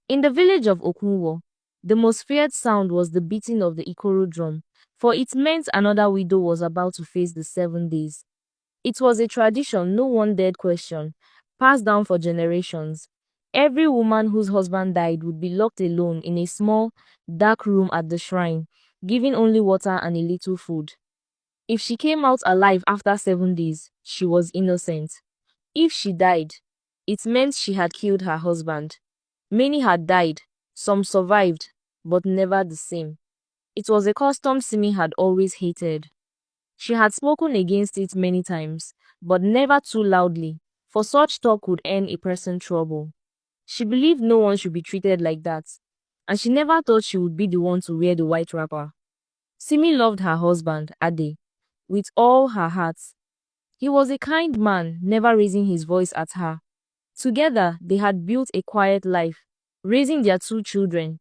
In the village of Okunwo, the most feared sound was the beating of the Ikoro drum, for it meant another widow was about to face the 7 days. It was a tradition no one dared question, passed down for generations. Every woman whose husband died would be locked alone in a small, dark room at the shrine, given only water and a little food. If she came out alive after 7 days, she was innocent. If she died, it meant she had killed her husband. Many had died, some survived, but never the same. It was a custom Simi had always hated. She had spoken against it many times, but never too loudly, for such talk could earn a person trouble. She believed no one should be treated like that, and she never thought she would be the one to wear the white wrapper. Simi loved her husband, Ade, with all her heart. He was a kind man, never raising his voice at her. Together, they had built a quiet life, raising their 2 children,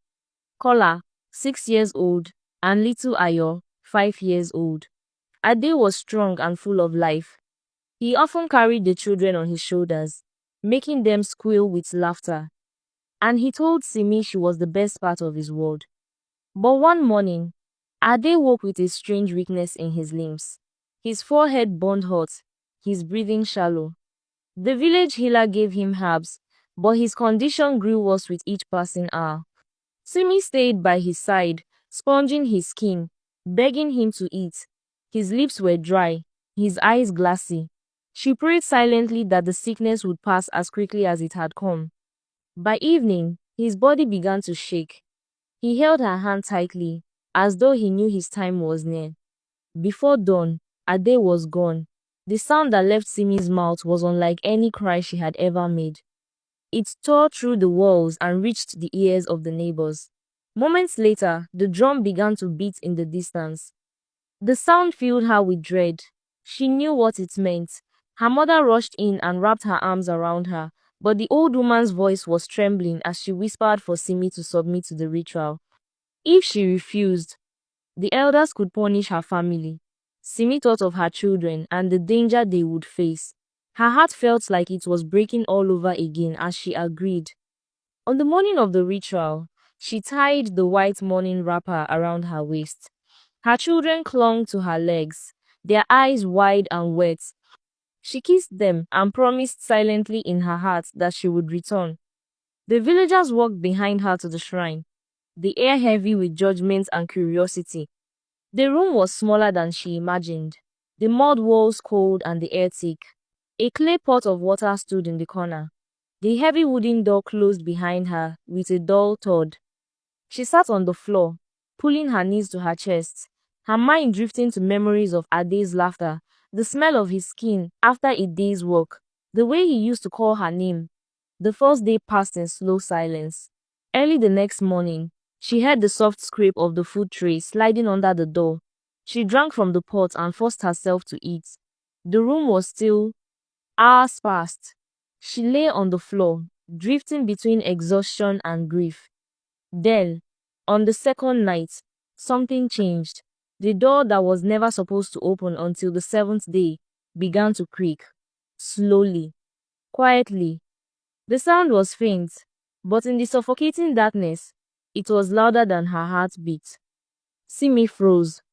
Kola, 6 years old, and little Ayo, 5 years old. Ade was strong and full of life. He often carried the children on his shoulders, making them squeal with laughter. And he told Simi she was the best part of his world. But one morning, Ade woke with a strange weakness in his limbs. His forehead burned hot, his breathing shallow. The village healer gave him herbs, but his condition grew worse with each passing hour. Simi stayed by his side, sponging his skin, begging him to eat. His lips were dry, his eyes glassy. She prayed silently that the sickness would pass as quickly as it had come. By evening, his body began to shake. He held her hand tightly, as though he knew his time was near. Before dawn, Ade was gone. The sound that left Simi's mouth was unlike any cry she had ever made. It tore through the walls and reached the ears of the neighbors. Moments later, the drum began to beat in the distance. The sound filled her with dread. She knew what it meant. Her mother rushed in and wrapped her arms around her, but the old woman's voice was trembling as she whispered for Simi to submit to the ritual. If she refused, the elders could punish her family. Simi thought of her children and the danger they would face. Her heart felt like it was breaking all over again as she agreed. On the morning of the ritual, she tied the white mourning wrapper around her waist. Her children clung to her legs, their eyes wide and wet. She kissed them and promised silently in her heart that she would return. The villagers walked behind her to the shrine, the air heavy with judgment and curiosity. The room was smaller than she imagined, the mud walls cold and the air thick. A clay pot of water stood in the corner. The heavy wooden door closed behind her with a dull thud. She sat on the floor, pulling her knees to her chest, her mind drifting to memories of Ade's laughter, the smell of his skin after a day's work, the way he used to call her name. The first day passed in slow silence. Early the next morning, she heard the soft scrape of the food tray sliding under the door. She drank from the pot and forced herself to eat. The room was still. Hours passed. She lay on the floor, drifting between exhaustion and grief. Then, on the second night, something changed. The door that was never supposed to open until the 7th day began to creak. Slowly, quietly. The sound was faint, but in the suffocating darkness, it was louder than her heartbeat. Simi froze.